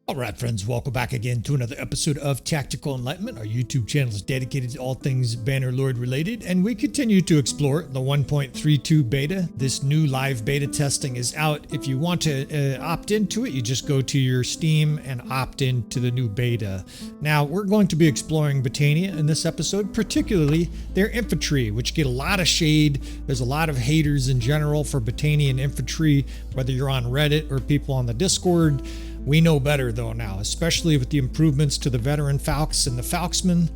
All right, friends, welcome back again to another episode of Tactical Enlightenment. Our YouTube channel is dedicated to all things Bannerlord related, and we continue to explore the 1.32 beta. This new live beta testing is out. If you want to opt into it, you just go to your Steam and opt into the new beta. Now, we're going to be exploring Battania in this episode, particularly their infantry, which get a lot of shade. There's a lot of haters in general for Battanian Infantry, whether you're on Reddit or people on the Discord. We know better though now, especially with the improvements to the veteran Falcons and the Falksmen.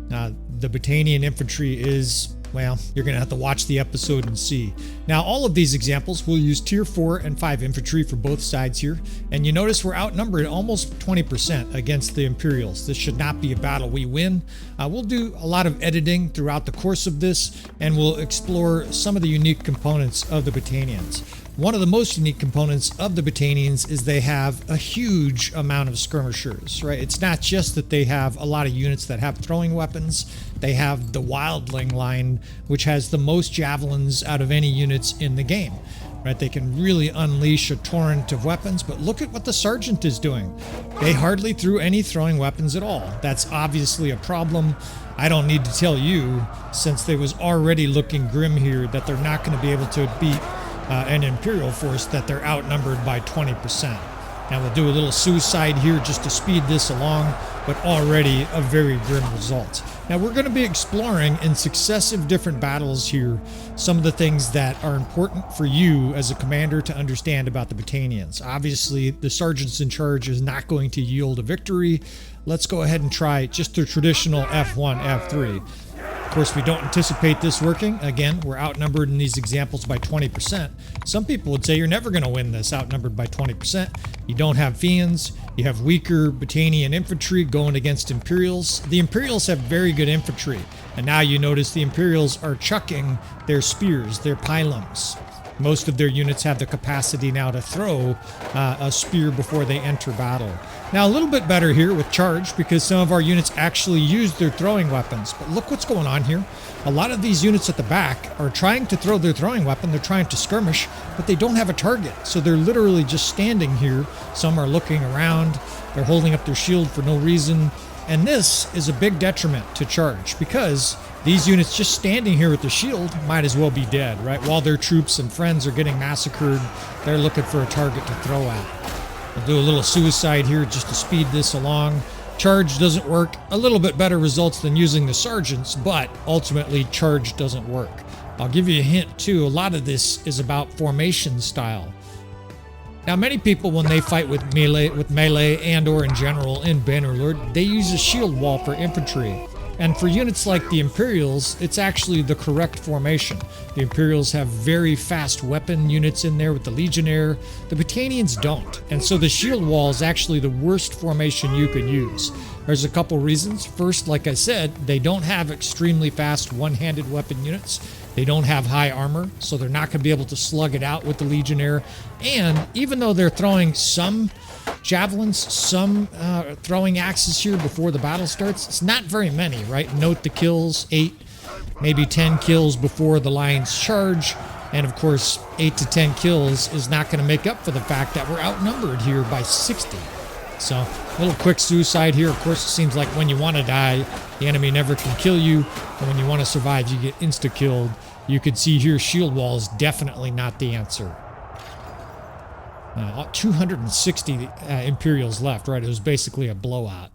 The Battanian Infantry is, well, you're going to have to watch the episode and see. Now, all of these examples will use tier 4 and 5 infantry for both sides here. And you notice we're outnumbered almost 20% against the Imperials. This should not be a battle we win. We'll do a lot of editing throughout the course of this, and we'll explore some of the unique components of the Battanians. One of the most unique components of the Battanians is they have a huge amount of skirmishers, right? It's not just that they have a lot of units that have throwing weapons. They have the wildling line, which has the most javelins out of any units in the game, right? They can really unleash a torrent of weapons, but look at what the sergeant is doing. They hardly threw any throwing weapons at all. That's obviously a problem. I don't need to tell you, since they was already looking grim here, that they're not going to be able to beat an Imperial force, that they're outnumbered by 20%. Now we'll do a little suicide here just to speed this along, but already a very grim result. Now we're going to be exploring in successive different battles here some of the things that are important for you as a commander to understand about the Battanians. Obviously, the sergeants in charge is not going to yield a victory. Let's go ahead and try just the traditional F1, F3. Of course, we don't anticipate this working. Again, we're outnumbered in these examples by 20%. Some people would say you're never going to win this outnumbered by 20%. You don't have fiends. You have weaker Battanian infantry going against Imperials. The Imperials have very good infantry. And now you notice the Imperials are chucking their spears, their pylons. Most of their units have the capacity now to throw a spear before they enter battle. Now, a little bit better here with charge, because some of our units actually use their throwing weapons. But look what's going on here. A lot of these units at the back are trying to throw their throwing weapon. They're trying to skirmish, but they don't have a target. So they're literally just standing here. Some are looking around. They're holding up their shield for no reason. And this is a big detriment to charge, because these units just standing here with the shield might as well be dead, right? While their troops and friends are getting massacred, they're looking for a target to throw at. We'll do a little suicide here just to speed this along. Charge doesn't work. A little bit better results than using the sergeants, but ultimately charge doesn't work. I'll give you a hint too. A lot of this is about formation style. Now, many people, when they fight with melee and or in general in Bannerlord, they use a shield wall for infantry. And for units like the Imperials, it's actually the correct formation. The Imperials have very fast weapon units in there with the Legionnaire. The Battanians don't. And so the shield wall is actually the worst formation you could use. There's a couple reasons. First, like I said, they don't have extremely fast one-handed weapon units. They don't have high armor, so they're not going to be able to slug it out with the Legionnaire. And even though they're throwing some javelins, some throwing axes here before the battle starts, it's not very many, right? Note the kills, 8, maybe 10 kills before the lines charge. And of course, 8 to 10 kills is not going to make up for the fact that we're outnumbered here by 60. So, a little quick suicide here. Of course, it seems like when you want to die, the enemy never can kill you. And when you want to survive, you get insta-killed. You can see here, shield wall is definitely not the answer. 260 Imperials left, right? It was basically a blowout.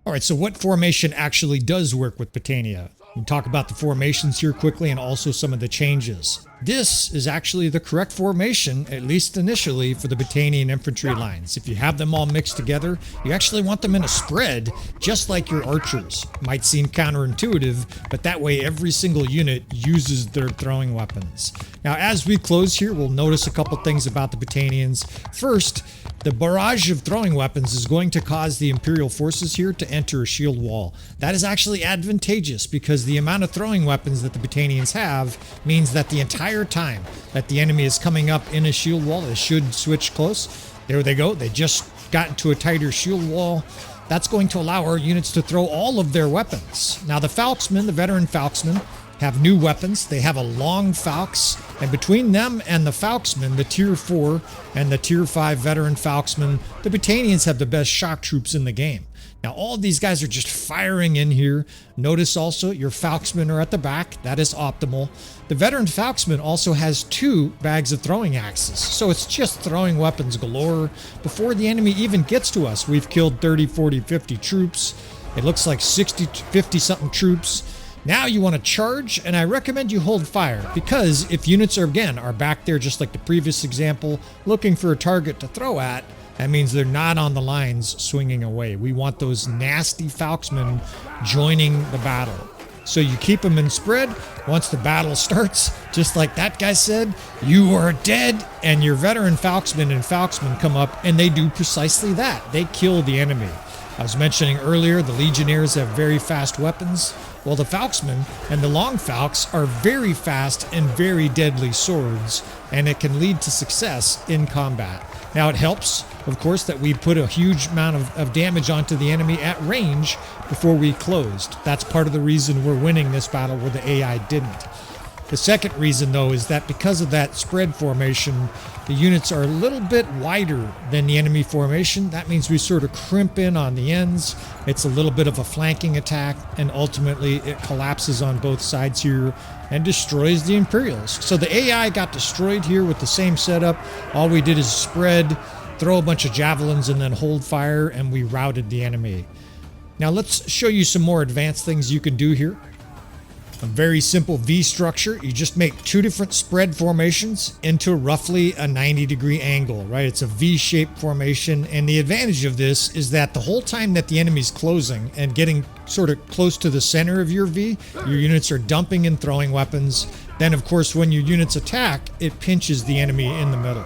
All right, so what formation actually does work with Battania? We'll talk about the formations here quickly and also some of the changes. This is actually the correct formation, at least initially, for the Battanian infantry lines. If you have them all mixed together, you actually want them in a spread, just like your archers. Might seem counterintuitive, but that way every single unit uses their throwing weapons. Now, as we close here, we'll notice a couple things about the Battanians. First, the barrage of throwing weapons is going to cause the Imperial forces here to enter a shield wall. That is actually advantageous, because the amount of throwing weapons that the Battanians have means that the entire time that the enemy is coming up in a shield wall, they should switch close. There they go. They just got into a tighter shield wall. That's going to allow our units to throw all of their weapons. Now, the Falksmen, the veteran Falksmen, have new weapons. They have a long Falx, and between them and the Falxmen, the tier 4 and the tier 5 veteran Falxmen, the Battanians have the best shock troops in the game. Now all of these guys are just firing in here. Notice also your Falxmen are at the back. That is optimal. The veteran Falxman also has 2 bags of throwing axes, so it's just throwing weapons galore. Before the enemy even gets to us, we've killed 30, 40, 50 troops. It looks like 60 to 50 something troops. Now you want to charge, and I recommend you hold fire, because if units are back there just like the previous example, looking for a target to throw at, that means they're not on the lines swinging away. We want those nasty Falxmen joining the battle. So you keep them in spread. Once the battle starts, just like that guy said, you are dead, and your veteran Falxmen and Falxmen come up, and they do precisely that. They kill the enemy. I was mentioning earlier, the Legionnaires have very fast weapons. Well, the Falxmen and the Long Falx are very fast and very deadly swords, and it can lead to success in combat. Now, it helps, of course, that we put a huge amount of damage onto the enemy at range before we closed. That's part of the reason we're winning this battle where the AI didn't. The second reason, though, is that because of that spread formation, the units are a little bit wider than the enemy formation. That means we sort of crimp in on the ends. It's a little bit of a flanking attack, and ultimately it collapses on both sides here and destroys the Imperials. So the AI got destroyed here with the same setup. All we did is spread, throw a bunch of javelins, and then hold fire, and we routed the enemy. Now let's show you some more advanced things you can do here. A very simple V structure. You just make 2 different spread formations into roughly a 90-degree angle, right? It's a V-shaped formation, and the advantage of this is that the whole time that the enemy's closing and getting sort of close to the center of your V, your units are dumping and throwing weapons. Then, of course, when your units attack, it pinches the enemy in the middle.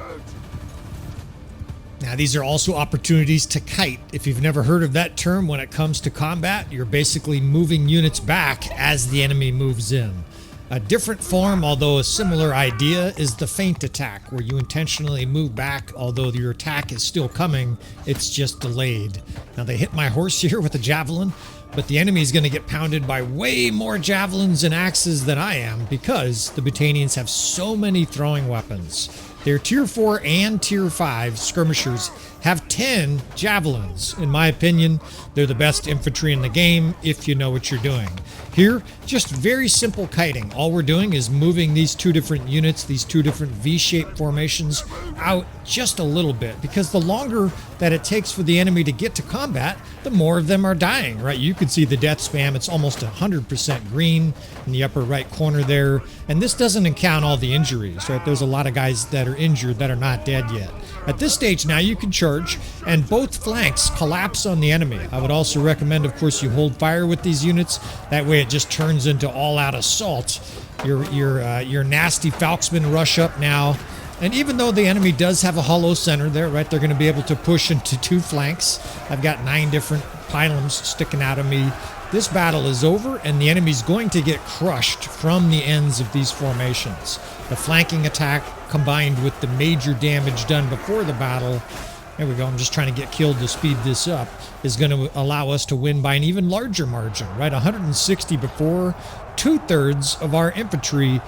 Now, these are also opportunities to kite. If you've never heard of that term, when it comes to combat, you're basically moving units back as the enemy moves in. A different form, although a similar idea, is the feint attack, where you intentionally move back, although your attack is still coming, it's just delayed. Now, they hit my horse here with a javelin, but the enemy is going to get pounded by way more javelins and axes than I am, because the Battanians have so many throwing weapons. Their tier 4 and tier 5 skirmishers have 10 javelins. In my opinion, they're the best infantry in the game if you know what you're doing. Here, just very simple kiting. All we're doing is moving these 2 different units, these 2 different V-shaped formations out just a little bit, because the longer that it takes for the enemy to get to combat, the more of them are dying, right? You can see the death spam. It's almost 100% green in the upper right corner there. And this doesn't count all the injuries, right? There's a lot of guys that are injured that are not dead yet. At this stage now, you can charge, and both flanks collapse on the enemy. I would also recommend, of course, you hold fire with these units. That way it just turns into all-out assault. Your nasty Falxmen rush up now. And even though the enemy does have a hollow center there, right, they're going to be able to push into 2 flanks. I've got 9 different pylons sticking out of me. This battle is over, and the enemy's going to get crushed from the ends of these formations. The flanking attack combined with the major damage done before the battle, there we go, I'm just trying to get killed to speed this up, is going to allow us to win by an even larger margin, right? 160 before. 2/3 of our infantry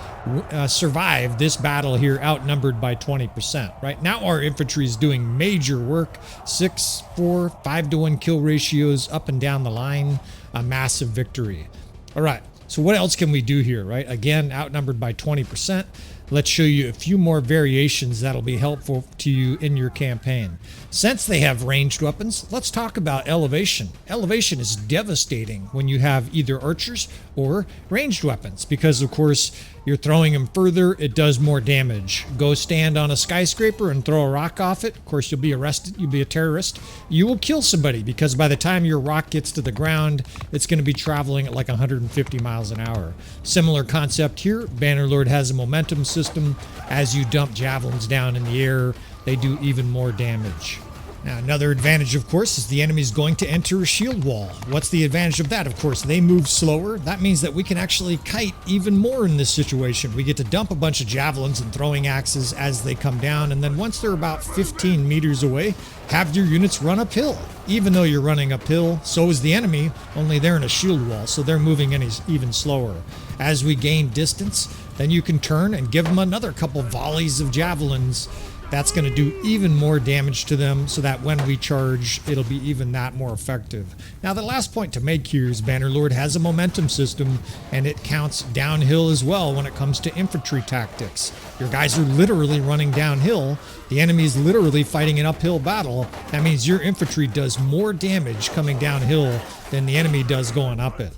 survived this battle here, outnumbered by 20%, right? Now our infantry is doing major work, 6, 4, 5-to-1 kill ratios up and down the line, a massive victory. All right, so what else can we do here, right? Again, outnumbered by 20%. Let's show you a few more variations that'll be helpful to you in your campaign. Since they have ranged weapons, let's talk about elevation. Elevation is devastating when you have either archers or ranged weapons, because of course you're throwing them further, it does more damage. Go stand on a skyscraper and throw a rock off it. Of course, you'll be arrested, you'll be a terrorist. You will kill somebody, because by the time your rock gets to the ground, it's going to be traveling at like 150 miles an hour. Similar concept here. Bannerlord has a momentum system. As you dump javelins down in the air, they do even more damage. Now, another advantage, of course, is the enemy is going to enter a shield wall. What's the advantage of that? Of course, they move slower. That means that we can actually kite even more in this situation. We get to dump a bunch of javelins and throwing axes as they come down, and then once they're about 15 meters away, have your units run uphill. Even though you're running uphill, so is the enemy, only they're in a shield wall, so they're moving even slower. As we gain distance, then you can turn and give them another couple volleys of javelins. That's going to do even more damage to them, so that when we charge, it'll be even that more effective. Now, the last point to make here is Bannerlord has a momentum system, and it counts downhill as well when it comes to infantry tactics. Your guys are literally running downhill. The enemy is literally fighting an uphill battle. That means your infantry does more damage coming downhill than the enemy does going up it.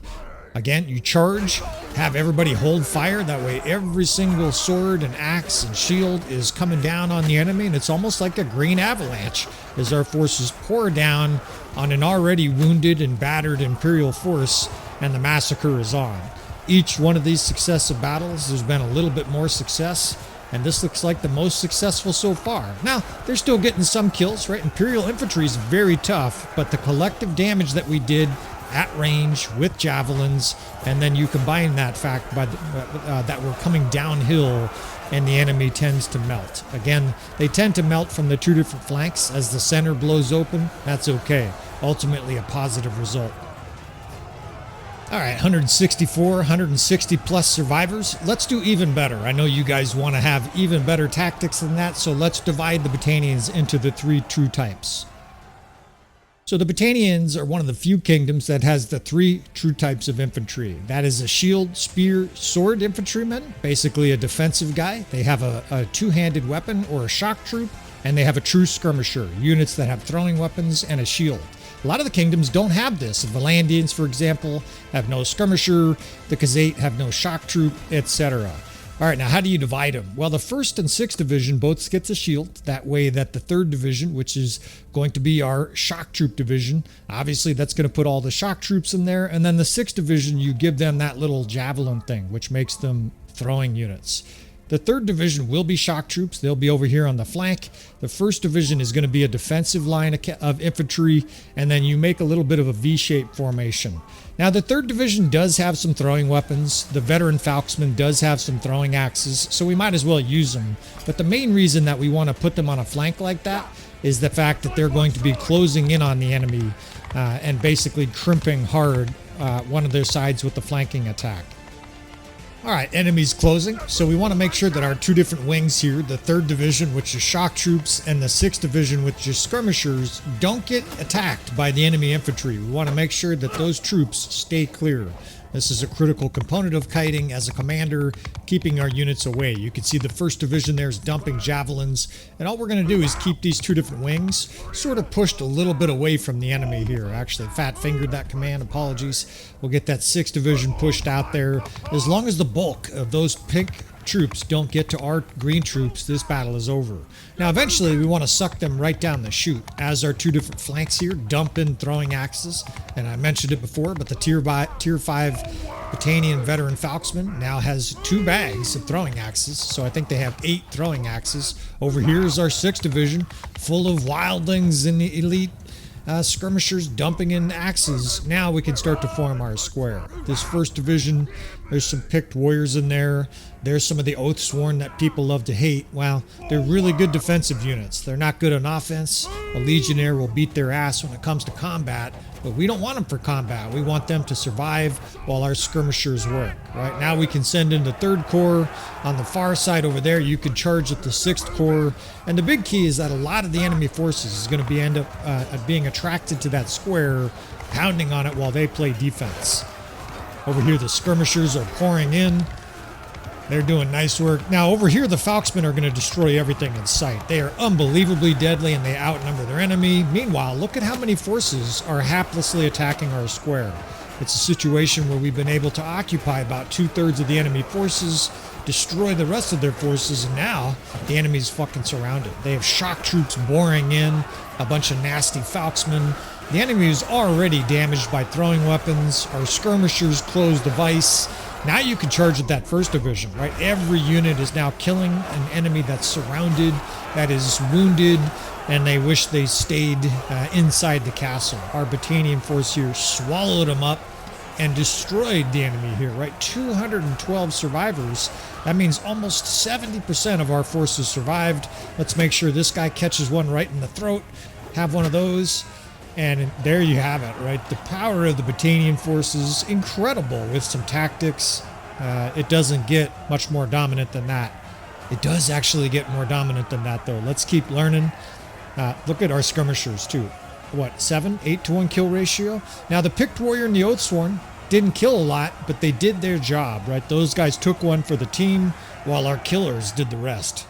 Again, you charge, have everybody hold fire. That way every single sword and axe and shield is coming down on the enemy, and it's almost like a green avalanche as our forces pour down on an already wounded and battered Imperial force, and the massacre is on. Each one of these successive battles, there's been a little bit more success, and this looks like the most successful so far. Now, they're still getting some kills, right? Imperial infantry is very tough, but the collective damage that we did at range with javelins, and then you combine that fact by that we're coming downhill and the enemy tends to melt. Again, they tend to melt from the two different flanks as the center blows open. That's okay. Ultimately a positive result. All right, 164, 160 plus survivors. Let's do even better. I know you guys want to have even better tactics than that, so let's divide the Battanians into the three true types. So the Battanians are one of the few kingdoms that has the three true types of infantry. That is a shield, spear, sword infantryman, basically a defensive guy. They have a two-handed weapon or a shock troop, and they have a true skirmisher, units that have throwing weapons and a shield. A lot of the kingdoms don't have this. The Valandians, for example, have no skirmisher, the Khazate have no shock troop, etc. All right, now how do you divide them? Well, the 1st and 6th Division both gets a shield. That way that the 3rd Division, which is going to be our shock troop division, obviously that's going to put all the shock troops in there. And then the 6th Division, you give them that little javelin thing, which makes them throwing units. The 3rd Division will be shock troops. They'll be over here on the flank. The 1st Division is going to be a defensive line of infantry, and then you make a little bit of a V-shaped formation. Now, the 3rd Division does have some throwing weapons. The veteran Falksman does have some throwing axes, so we might as well use them. But the main reason that we want to put them on a flank like that is the fact that they're going to be closing in on the enemy and basically crimping hard one of their sides with the flanking attack. All right, enemies closing. So we want to make sure that our two different wings here, the 3rd Division, which is shock troops, and the 6th Division, which is skirmishers, don't get attacked by the enemy infantry. We want to make sure that those troops stay clear. This is a critical component of kiting as a commander, keeping our units away. You can see the 1st Division there is dumping javelins, and all we're going to do is keep these two different wings sort of pushed a little bit away from the enemy here. Actually, fat-fingered that command, apologies. We'll get that 6th Division pushed out there. As long as the bulk of those pink troops don't get to our green troops, this battle is over. Now, eventually, we want to suck them right down the chute as our two different flanks here dump in throwing axes. And I mentioned it before, but the Tier 5 Battanian veteran Falksman now has 2 bags of throwing axes, so I think they have 8 throwing axes. Over here is our 6th Division, full of wildlings and the elite skirmishers dumping in axes. Now we can start to form our square. This 1st Division, there's some picked warriors in there. There's some of the Oathsworn that people love to hate. Well, they're really good defensive units. They're not good on offense. A Legionnaire will beat their ass when it comes to combat, but we don't want them for combat. We want them to survive while our skirmishers work. Right now we can send in the 3rd Corps. On the far side over there, you can charge at the 6th Corps. And the big key is that a lot of the enemy forces is going to end up being attracted to that square, pounding on it while they play defense. Over here, the skirmishers are pouring in. They're doing nice work. Now, over here, the Falksmen are going to destroy everything in sight. They are unbelievably deadly, and they outnumber their enemy. Meanwhile, look at how many forces are haplessly attacking our square. It's a situation where we've been able to occupy about 2/3 of the enemy forces, destroy the rest of their forces, and now the enemy's fucking surrounded. They have shock troops boring in, a bunch of nasty Falksmen. The enemy is already damaged by throwing weapons. Our skirmishers close the Vise. Now you can charge at that first division, right? Every unit is now killing an enemy that's surrounded, that is wounded, and they wish they stayed inside the castle. Our Battanian force here swallowed them up and destroyed the enemy here, right? 212 survivors. That means almost 70% of our forces survived. Let's make sure this guy catches one right in the throat. Have one of those. And there you have it, right? The power of the Battanian forces, incredible with some tactics. It doesn't get much more dominant than that. It does actually get more dominant than that, though. Let's keep learning. Look at our skirmishers, too. What, 8 to 1 kill ratio? Now, the Picked Warrior and the Oathsworn didn't kill a lot, but they did their job, right? Those guys took one for the team, while our killers did the rest.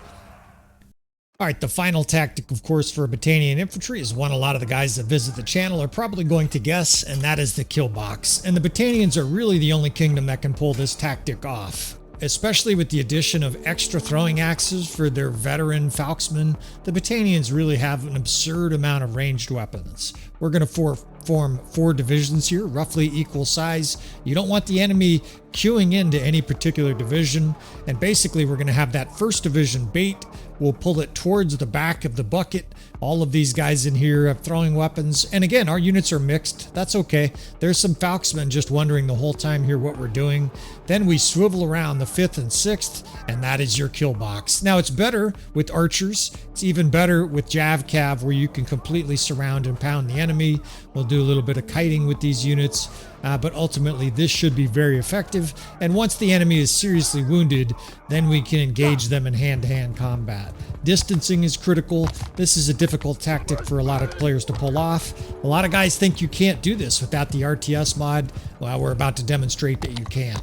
All right, the final tactic, of course, for Battanian Infantry is one a lot of the guys that visit the channel are probably going to guess, and that is the Killbox. And the Battanians are really the only kingdom that can pull this tactic off. Especially with the addition of extra throwing axes for their veteran Falksmen, the Battanians really have an absurd amount of ranged weapons. We're going to form 4 divisions here, roughly equal size. You don't want the enemy queuing into any particular division, and basically we're going to have that first division bait. We'll pull it towards the back of the bucket. All of these guys in here have throwing weapons. And again, our units are mixed. That's okay. There's some Falksmen just wondering the whole time here what we're doing. Then we swivel around the 5th and 6th, and that is your kill box. Now, it's better with archers. It's even better with Jav Cav, where you can completely surround and pound the enemy. We'll do a little bit of kiting with these units. But ultimately, this should be very effective. And once the enemy is seriously wounded, then we can engage them in hand-to-hand combat. Distancing is critical. This is a difficult tactic for a lot of players to pull off. A lot of guys think you can't do this without the RTS mod. Well, we're about to demonstrate that you can.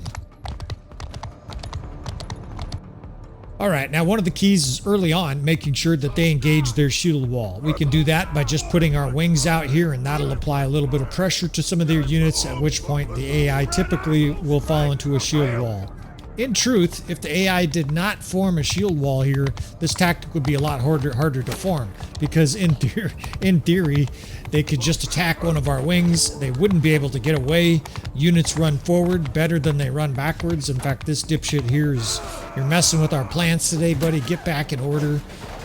All right, now one of the keys is early on making sure that they engage their shield wall. We can do that by just putting our wings out here, and that'll apply a little bit of pressure to some of their units, at which point the AI typically will fall into a shield wall. In truth, if the AI did not form a shield wall here, this tactic would be a lot harder to form, because in theory, they could just attack one of our wings. They wouldn't be able to get away. Units run forward better than they run backwards. In fact, this dipshit here is, you're messing with our plans today, buddy. Get back in order.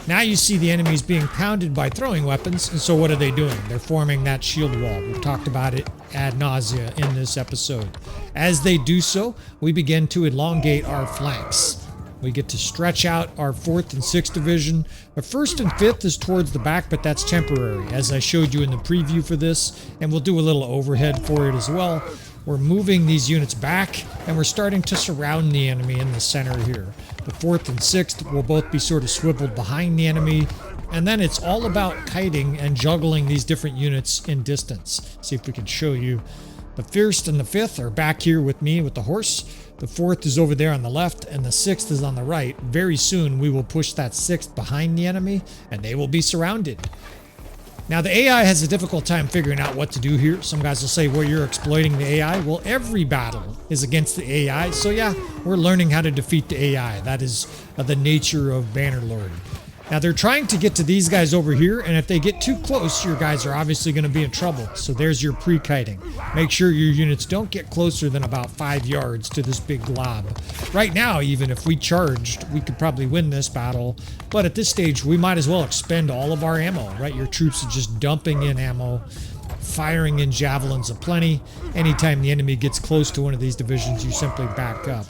Now you see the enemies being pounded by throwing weapons, and so what are they doing? They're forming that shield wall. We've talked about it ad nausea in this episode. As they do so, we begin to elongate our flanks. We get to stretch out our 4th and 6th division. Our 1st and 5th is towards the back, but that's temporary, as I showed you in the preview for this, and we'll do a little overhead for it as well. We're moving these units back, and we're starting to surround the enemy in the center here. The 4th and 6th will both be sort of swiveled behind the enemy, and then it's all about kiting and juggling these different units in distance. See if we can show you. The 1st and the 5th are back here with me with the horse. The 4th is over there on the left, and the 6th is on the right. Very soon, we will push that 6th behind the enemy, and they will be surrounded. Now, the AI has a difficult time figuring out what to do here. Some guys will say, well, you're exploiting the AI. Well, every battle is against the AI. So, yeah, we're learning how to defeat the AI. That is the nature of Bannerlord. Now, they're trying to get to these guys over here, and if they get too close, your guys are obviously going to be in trouble. So there's your pre-kiting. Make sure your units don't get closer than about 5 yards to this big glob. Right now, even if we charged, we could probably win this battle. But at this stage, we might as well expend all of our ammo, right? Your troops are just dumping in ammo, firing in javelins aplenty. Anytime the enemy gets close to one of these divisions, you simply back up.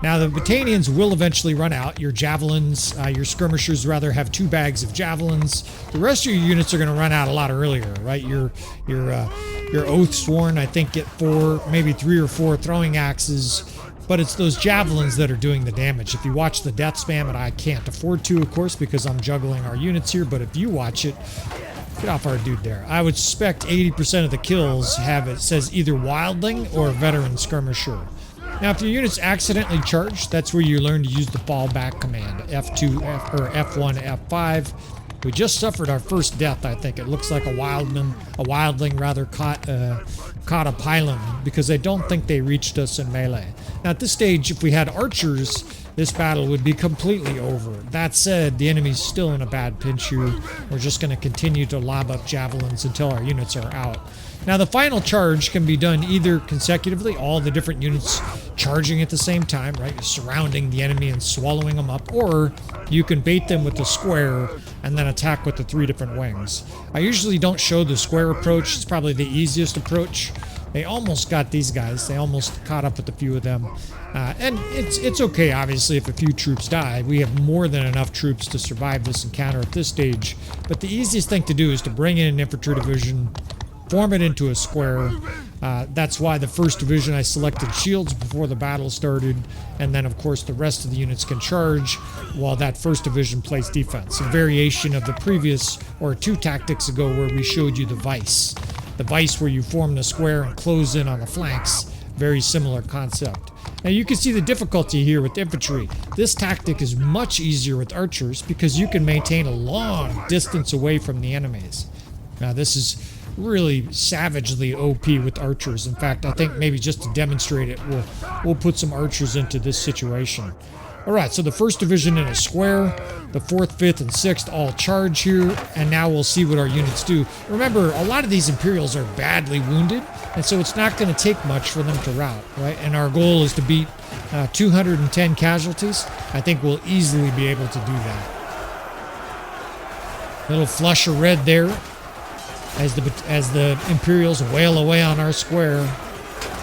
Now, the Battanians will eventually run out. Your javelins, your skirmishers rather, have 2 bags of javelins. The rest of your units are going to run out a lot earlier, right? Your Oathsworn, I think, get 4, maybe 3 or 4 throwing axes. But it's those javelins that are doing the damage. If you watch the death spam, and I can't afford to, of course, because I'm juggling our units here, but if you watch it, get off our dude there. I would suspect 80% of the kills have it says either wildling or veteran skirmisher. Now, if your unit's accidentally charged, that's where you learn to use the fallback command, F2, or F1, F5. We just suffered our first death, I think. It looks like a wildling rather, caught a pylon because I don't think they reached us in melee. Now, at this stage, if we had archers, this battle would be completely over. That said, the enemy's still in a bad pinch here. We're just going to continue to lob up javelins until our units are out. Now, the final charge can be done either consecutively, all the different units charging at the same time, right? Surrounding the enemy and swallowing them up, or you can bait them with the square and then attack with the 3 different wings. I usually don't show the square approach. It's probably the easiest approach. They almost got these guys. They almost caught up with a few of them. And it's okay, obviously, if a few troops die. We have more than enough troops to survive this encounter at this stage. But the easiest thing to do is to bring in an infantry division, form it into a square. That's why the 1st division I selected shields before the battle started, and then of course the rest of the units can charge while that 1st division plays defense. A variation of the previous, or 2 tactics ago, where we showed you the Vise. The Vise where you form the square and close in on the flanks. Very similar concept. Now you can see the difficulty here with infantry. This tactic is much easier with archers because you can maintain a long distance away from the enemies. Now this is really savagely OP with archers. In fact, I think maybe just to demonstrate it, we'll put some archers into this situation. Alright, so the 1st division in a square, the 4th, 5th, and 6th all charge here, and now we'll see what our units do. Remember, a lot of these Imperials are badly wounded, and so it's not going to take much for them to rout, right? And our goal is to beat 210 casualties. I think we'll easily be able to do that. Little flush of red there as the Imperials wail away on our square.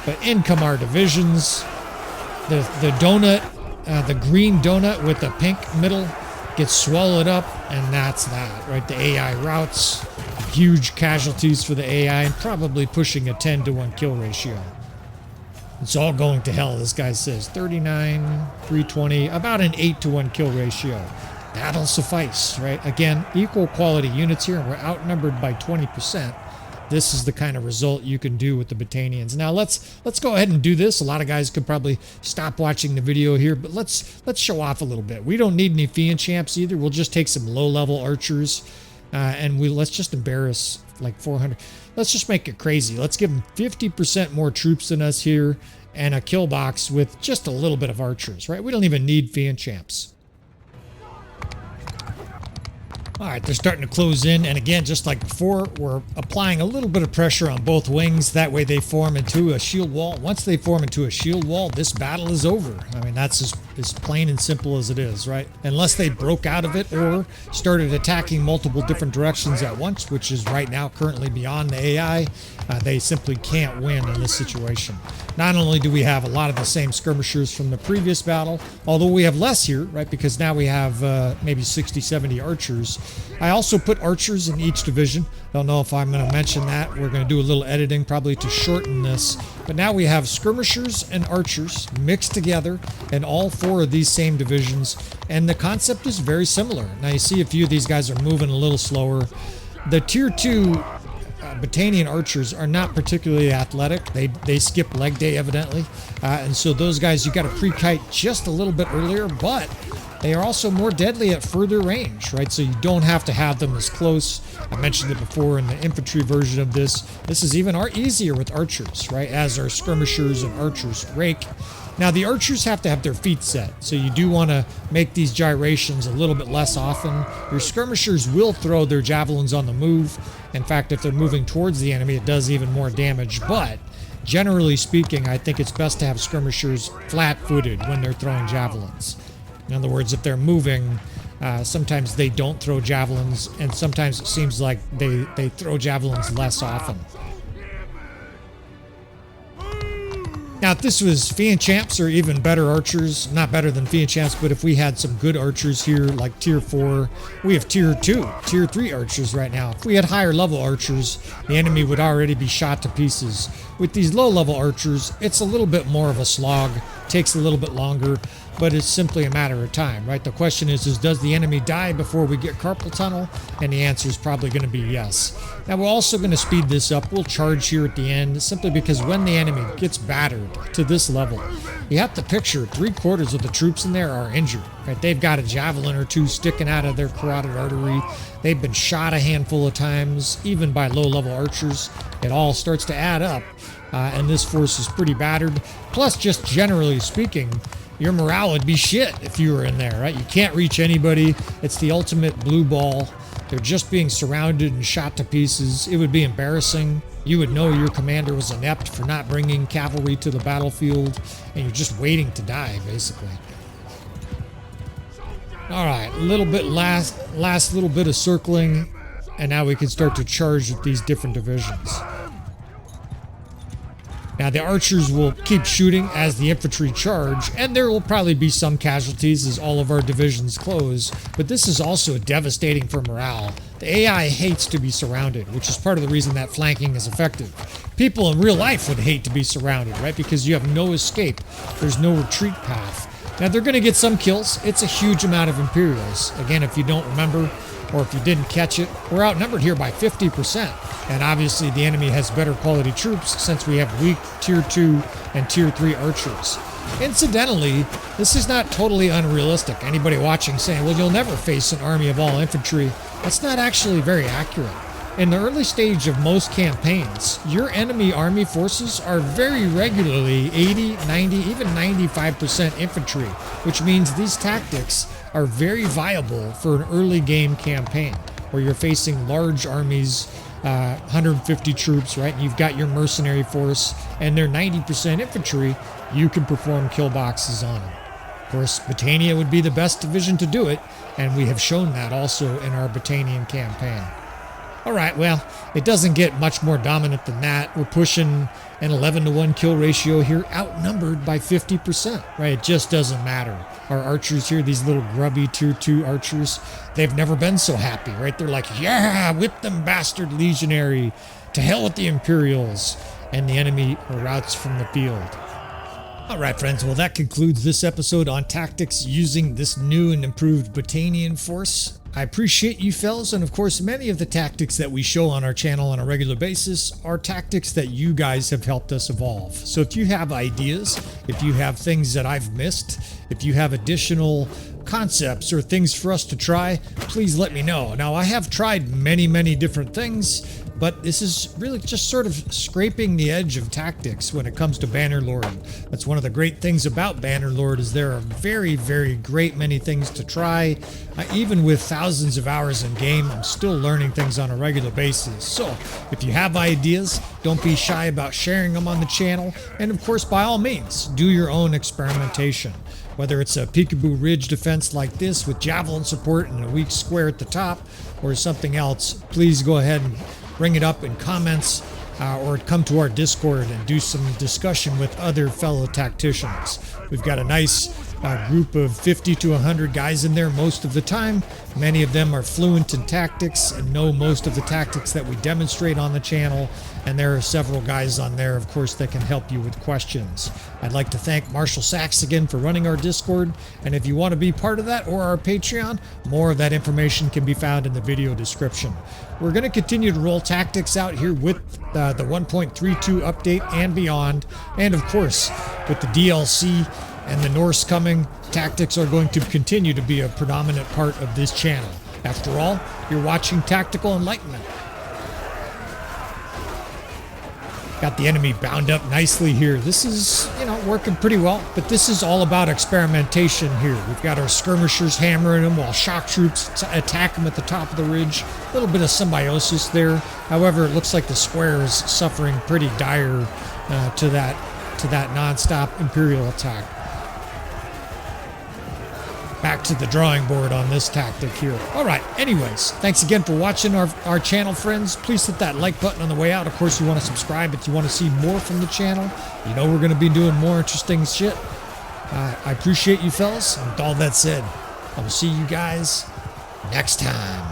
But in come our divisions. The donut, the green donut with the pink middle gets swallowed up, and that's that, right? The AI routs, huge casualties for the AI, and probably pushing a 10-to-1 kill ratio. It's all going to hell, this guy says. 39, 320, about an 8-to-1 kill ratio. That'll suffice, right? Again, equal quality units here, and we're outnumbered by 20%. This is the kind of result you can do with the Battanians. Now let's go ahead and do this. A lot of guys could probably stop watching the video here, but let's show off a little bit. We don't need any Fiend champs either. We'll just take some low-level archers, and let's just embarrass like 400. Let's just make it crazy. Let's give them 50% more troops than us here, and a kill box with just a little bit of archers, right? We don't even need Fiend champs. All right, they're starting to close in, and again, just like before, we're applying a little bit of pressure on both wings. That way they form into a shield wall. Once they form into a shield wall, this battle is over. I mean, that's as plain and simple as it is, right? Unless they broke out of it or started attacking multiple different directions at once, which is right now currently beyond the AI, they simply can't win in this situation. Not only do we have a lot of the same skirmishers from the previous battle, although we have less here, right? Because now we have maybe 60, 70 archers. I also put archers in each division. Don't know if I'm going to mention that. We're going to do a little editing probably to shorten this. But now we have skirmishers and archers mixed together in all 4 of these same divisions. And the concept is very similar. Now you see a few of these guys are moving a little slower. The tier 2 Battanian archers are not particularly athletic. They skip leg day evidently, and so those guys you got to pre-kite just a little bit earlier, but they are also more deadly at further range, right? So you don't have to have them as close. I mentioned it before in the infantry version of this. This is even easier with archers, right? As our skirmishers and archers rake. Now the archers have to have their feet set, so you do want to make these gyrations a little bit less often. Your skirmishers will throw their javelins on the move. In fact, if they're moving towards the enemy, it does even more damage, but generally speaking, I think it's best to have skirmishers flat-footed when they're throwing javelins. In other words, if they're moving, sometimes they don't throw javelins, and sometimes it seems like they throw javelins less often. Now, if this was Fiend champs or even better archers, not better than Fiend champs, but if we had some good archers here, like tier 4, we have tier 2, tier 3 archers right now. If we had higher level archers, the enemy would already be shot to pieces. With these low level archers, it's a little bit more of a slog, takes a little bit longer, but it's simply a matter of time, right? The question is does the enemy die before we get carpal tunnel? And the answer is probably going to be yes. Now, we're also going to speed this up. We'll charge here at the end, simply because when the enemy gets battered to this level, you have to picture 3/4 of the troops in there are injured, right? They've got a javelin or 2 sticking out of their carotid artery. They've been shot a handful of times, even by low-level archers. It all starts to add up, and this force is pretty battered. Plus, just generally speaking, your morale would be shit if you were in there, right? You can't reach anybody. It's the ultimate blue ball. They're just being surrounded and shot to pieces. It would be embarrassing. You would know your commander was inept for not bringing cavalry to the battlefield, and you're just waiting to die, basically. All right, a little bit last little bit of circling, and now we can start to charge with these different divisions. Now the archers will keep shooting as the infantry charge, and there will probably be some casualties as all of our divisions close, but this is also devastating for morale. The AI hates to be surrounded, which is part of the reason that flanking is effective. People in real life would hate to be surrounded, right? Because you have no escape. There's no retreat path. Now they're going to get some kills. It's a huge amount of Imperials. Again, if you don't remember, or if you didn't catch it, we're outnumbered here by 50%. And obviously the enemy has better quality troops since we have weak tier 2 and tier 3 archers. Incidentally, this is not totally unrealistic. Anybody watching saying, well, you'll never face an army of all infantry. That's not actually very accurate. In the early stage of most campaigns, your enemy army forces are very regularly 80, 90, even 95% infantry, which means these tactics are very viable for an early game campaign where you're facing large armies, 150 troops, right? And you've got your mercenary force and they're 90% infantry. You can perform kill boxes on them. Of course, Battania would be the best division to do it, and we have shown that also in our Battanian campaign. All right, well, it doesn't get much more dominant than that. We're pushing an 11-to-1 kill ratio here, outnumbered by 50%, right? It just doesn't matter. Our archers here, these little grubby tier 2 archers, they've never been so happy, right? They're like, yeah, whip them bastard legionary, to hell with the Imperials, and the enemy routes from the field. All right, friends, well, that concludes this episode on tactics using this new and improved Battanian force. I appreciate you fellas, and of course many of the tactics that we show on our channel on a regular basis are tactics that you guys have helped us evolve. So if you have ideas, if you have things that I've missed, if you have additional concepts or things for us to try, please let me know. Now, I have tried many different things, but this is really just sort of scraping the edge of tactics when it comes to Bannerlord. That's one of the great things about Bannerlord, is there are very great many things to try. Even with thousands of hours in game, I'm still learning things on a regular basis. So if you have ideas, don't be shy about sharing them on the channel. And of course, by all means, do your own experimentation. Whether it's a peekaboo ridge defense like this with javelin support and a weak square at the top, or something else, please go ahead and bring it up in comments or come to our Discord and do some discussion with other fellow tacticians. We've got a nice group of 50 to 100 guys in there most of the time. Many of them are fluent in tactics and know most of the tactics that we demonstrate on the channel. And there are several guys on there, of course, that can help you with questions. I'd like to thank Marshall Sachs again for running our Discord. And if you want to be part of that or our Patreon, more of that information can be found in the video description. We're going to continue to roll tactics out here with the 1.32 update and beyond. And of course, with the DLC and the Norse coming, tactics are going to continue to be a predominant part of this channel. After all, you're watching Tactical Enlightenment. Got the enemy bound up nicely here. This is, working pretty well, but this is all about experimentation here. We've got our skirmishers hammering them while shock troops attack them at the top of the ridge. A little bit of symbiosis there. However, it looks like the square is suffering pretty dire to that non-stop Imperial attack. Back to the drawing board on this tactic here. All right, anyways, thanks again for watching our channel, friends. Please hit that like button on the way out. Of course, you want to subscribe if you want to see more from the channel. You know we're going to be doing more interesting shit. I appreciate you fellas, and with all that said, I will see you guys next time.